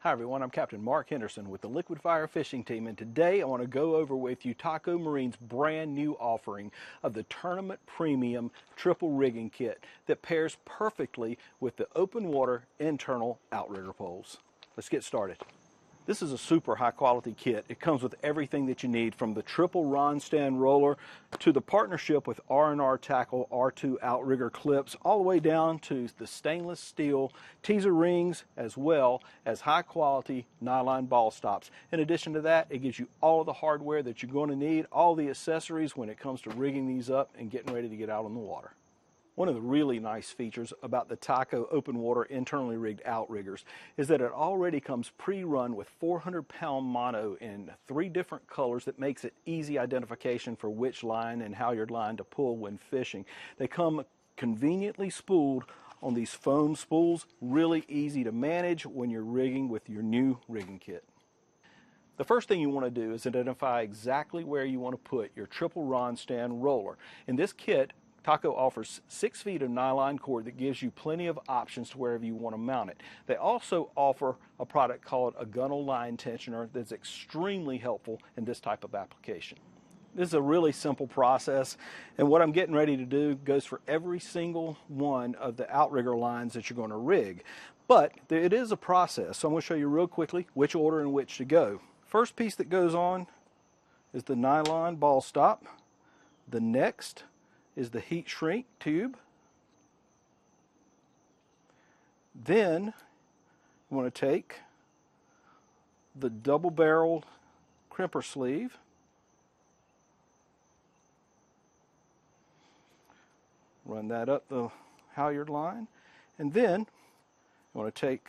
Hi everyone, I'm Captain Mark Henderson with the LiquidFireFishing Team, and today I want to go over with you Taco Marine's brand new offering of the Tournament Premium Triple Rigging Kit that pairs perfectly with the open water internal outrigger poles. Let's get started. This is a super high quality kit. It comes with everything that you need, from the triple Ron stand roller to the partnership with R&R Tackle R2 outrigger clips, all the way down to the stainless steel teaser rings, as well as high quality nylon ball stops. In addition to that, it gives you all of the hardware that you're going to need, all the accessories when it comes to rigging these up and getting ready to get out on the water. One of the really nice features about the Taco open water internally rigged outriggers is that it already comes pre-run with 400-pound mono in 3 different colors that makes it easy identification for which line and halyard line to pull when fishing. They come conveniently spooled on these foam spools, really easy to manage when you're rigging with your new rigging kit. The first thing you want to do is identify exactly where you want to put your triple Ron stand roller. In this kit, Taco offers 6 feet of nylon cord that gives you plenty of options to wherever you want to mount it. They also offer a product called a gunnel line tensioner that's extremely helpful in this type of application. This is a really simple process, and what I'm getting ready to do goes for every single one of the outrigger lines that you're going to rig. But it is a process, so I'm going to show you real quickly which order in which to go. First piece that goes on is the nylon ball stop. The next is the heat shrink tube. Then you want to take the double barreled crimper sleeve, run that up the halyard line, and then you want to take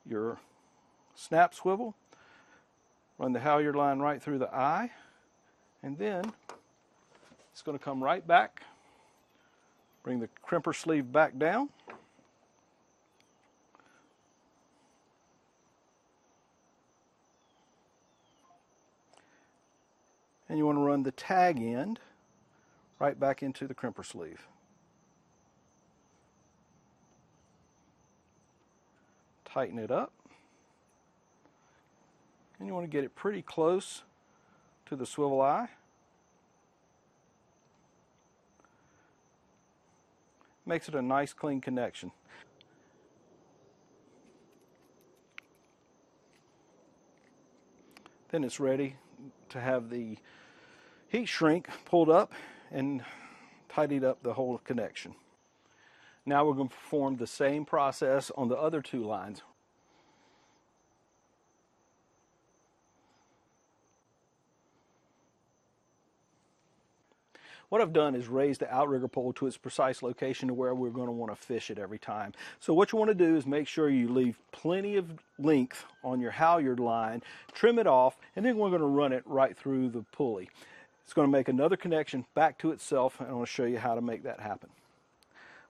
your snap swivel, run the halyard line right through the eye, and then it's going to come right back, bring the crimper sleeve back down, and you want to run the tag end right back into the crimper sleeve. Tighten it up, and you want to get it pretty close to the swivel eye. Makes it a nice clean connection. Then it's ready to have the heat shrink pulled up and tidied up the whole connection. Now we're going to perform the same process on the other 2 lines. What I've done is raise the outrigger pole to its precise location to where we're going to want to fish it every time. So what you want to do is make sure you leave plenty of length on your halyard line, trim it off, and then we're going to run it right through the pulley. It's going to make another connection back to itself, and I want to show you how to make that happen.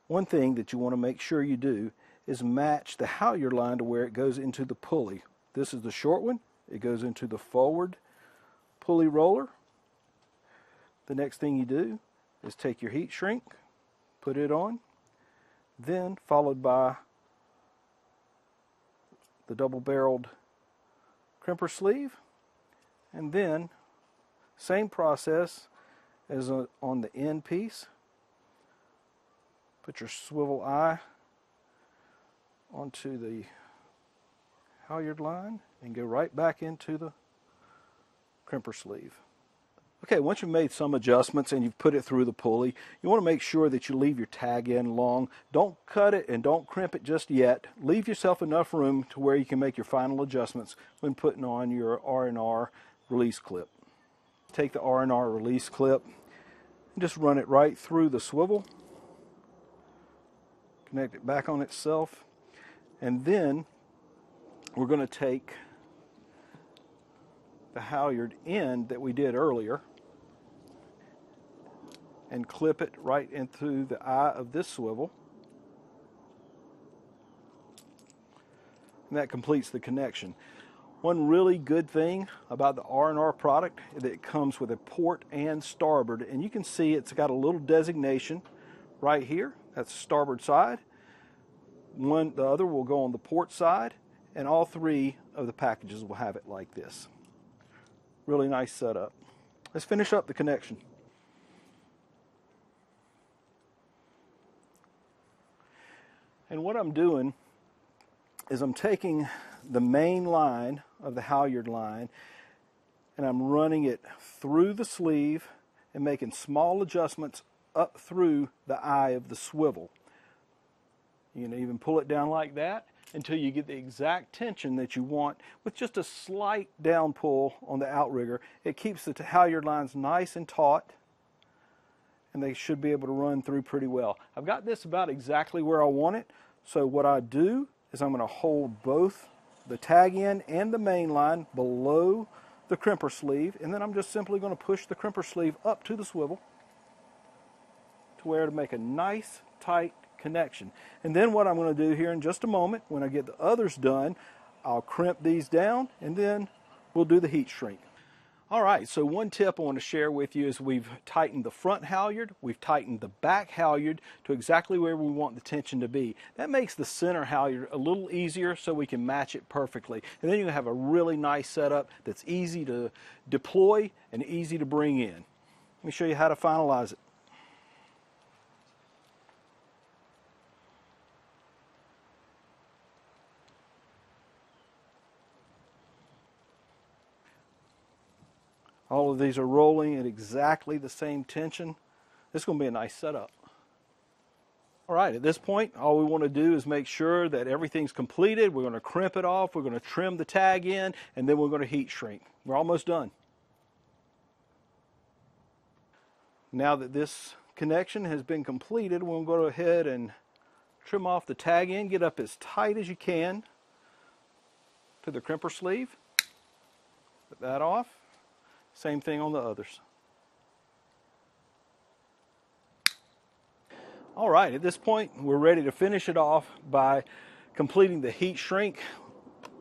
One thing that you want to make sure you do is match the halyard line to where it goes into the pulley. This is the short one. It goes into the forward pulley roller. The next thing you do is take your heat shrink, put it on, then followed by the double barreled crimper sleeve, and then same process as on the end piece. Put your swivel eye onto the halyard line and go right back into the crimper sleeve. Okay, once you've made some adjustments and you've put it through the pulley, you want to make sure that you leave your tag end long. Don't cut it and don't crimp it just yet. Leave yourself enough room to where you can make your final adjustments when putting on your R&R release clip. Take the R&R release clip and just run it right through the swivel. Connect it back on itself, and then we're going to take the halyard end that we did earlier and clip it right into the eye of this swivel, and that completes the connection. One really good thing about the R&R product is that it comes with a port and starboard, and you can see it's got a little designation right here. That's starboard side. The other will go on the port side, and all three of the packages will have it like this. Really nice setup. Let's finish up the connection. And what I'm doing is I'm taking the main line of the halyard line and I'm running it through the sleeve and making small adjustments up through the eye of the swivel. You can even pull it down like that until you get the exact tension that you want with just a slight down pull on the outrigger. It keeps the halyard lines nice and taut, and they should be able to run through pretty well. I've got this about exactly where I want it, so what I do is I'm going to hold both the tag end and the main line below the crimper sleeve, and then I'm just simply going to push the crimper sleeve up to the swivel to where to make a nice tight connection. And then what I'm going to do here in just a moment, when I get the others done, I'll crimp these down and then we'll do the heat shrink. All right, so one tip I want to share with you is we've tightened the front halyard, we've tightened the back halyard to exactly where we want the tension to be. That makes the center halyard a little easier so we can match it perfectly. And then you have a really nice setup that's easy to deploy and easy to bring in. Let me show you how to finalize it. All of these are rolling at exactly the same tension. This is going to be a nice setup. All right, at this point, all we want to do is make sure that everything's completed. We're going to crimp it off, we're going to trim the tag in, and then we're going to heat shrink. We're almost done. Now that this connection has been completed, we'll go ahead and trim off the tag end, get up as tight as you can to the crimper sleeve. Put that off. Same thing on the others. All right, at this point, we're ready to finish it off by completing the heat shrink.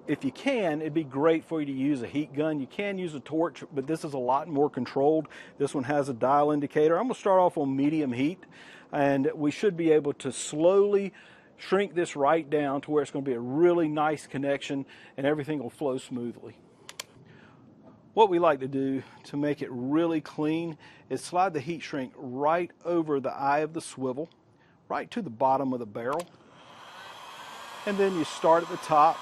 If you can, it'd be great for you to use a heat gun. You can use a torch, but this is a lot more controlled. This one has a dial indicator. I'm going to start off on medium heat, and we should be able to slowly shrink this right down to where it's going to be a really nice connection and everything will flow smoothly. What we like to do to make it really clean is slide the heat shrink right over the eye of the swivel, right to the bottom of the barrel. And then you start at the top,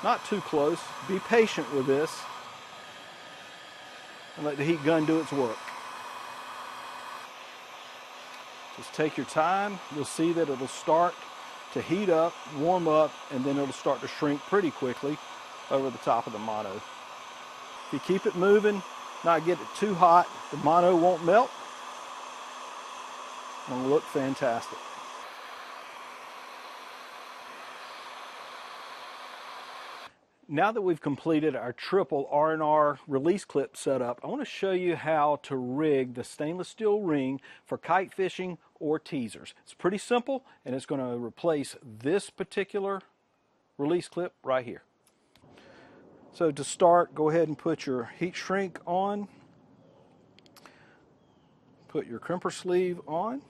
not too close. Be patient with this and let the heat gun do its work. Just take your time. You'll see that it'll start to heat up, warm up, and then it'll start to shrink pretty quickly over the top of the mono. If you keep it moving, not get it too hot, the mono won't melt. It'll look fantastic. Now that we've completed our triple R&R release clip setup, I want to show you how to rig the stainless steel ring for kite fishing or teasers. It's pretty simple, and it's going to replace this particular release clip right here. So to start, go ahead and put your heat shrink on. Put your crimper sleeve on.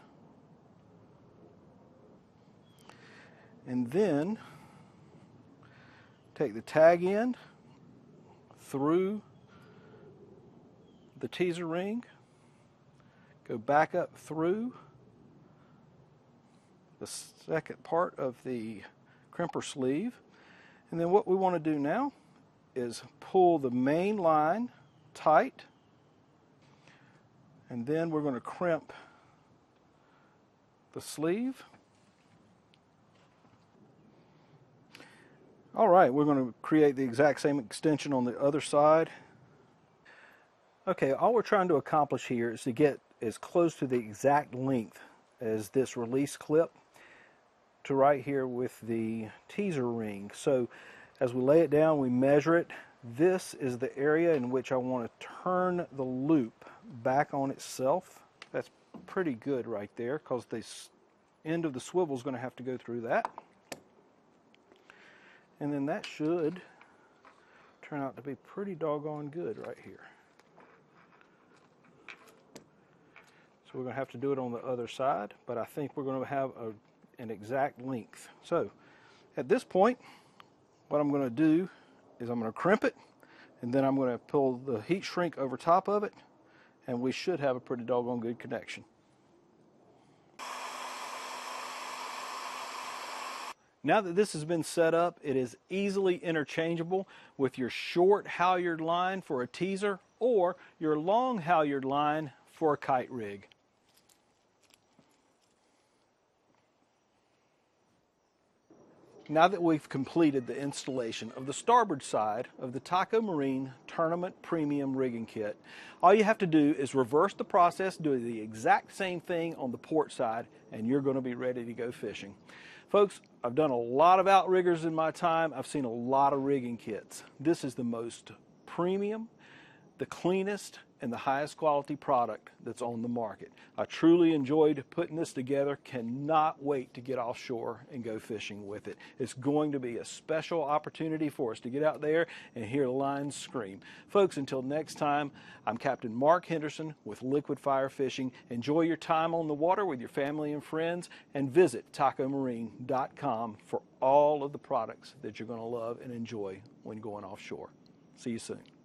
And then take the tag end through the teaser ring. Go back up through the second part of the crimper sleeve. And then what we want to do now is pull the main line tight, and then we're going to crimp the sleeve. All right, we're going to create the exact same extension on the other side. Okay, all we're trying to accomplish here is to get as close to the exact length as this release clip to right here with the teaser ring. So as we lay it down, we measure it. This is the area in which I want to turn the loop back on itself. That's pretty good right there, because the end of the swivel is going to have to go through that. And then that should turn out to be pretty doggone good right here. So we're going to have to do it on the other side, but I think we're going to have an an exact length. So at this point, what I'm going to do is I'm going to crimp it, and then I'm going to pull the heat shrink over top of it, and we should have a pretty doggone good connection. Now that this has been set up, it is easily interchangeable with your short halyard line for a teaser or your long halyard line for a kite rig. Now that we've completed the installation of the starboard side of the Taco Marine Tournament Premium Rigging Kit, all you have to do is reverse the process, do the exact same thing on the port side, and you're going to be ready to go fishing. Folks, I've done a lot of outriggers in my time. I've seen a lot of rigging kits. This is the most premium, the cleanest, and the highest quality product that's on the market. I truly enjoyed putting this together. Cannot wait to get offshore and go fishing with it. It's going to be a special opportunity for us to get out there and hear the lines scream. Folks, until next time, I'm Captain Mark Henderson with Liquid Fire Fishing. Enjoy your time on the water with your family and friends, and visit tacomarine.com for all of the products that you're going to love and enjoy when going offshore. See you soon.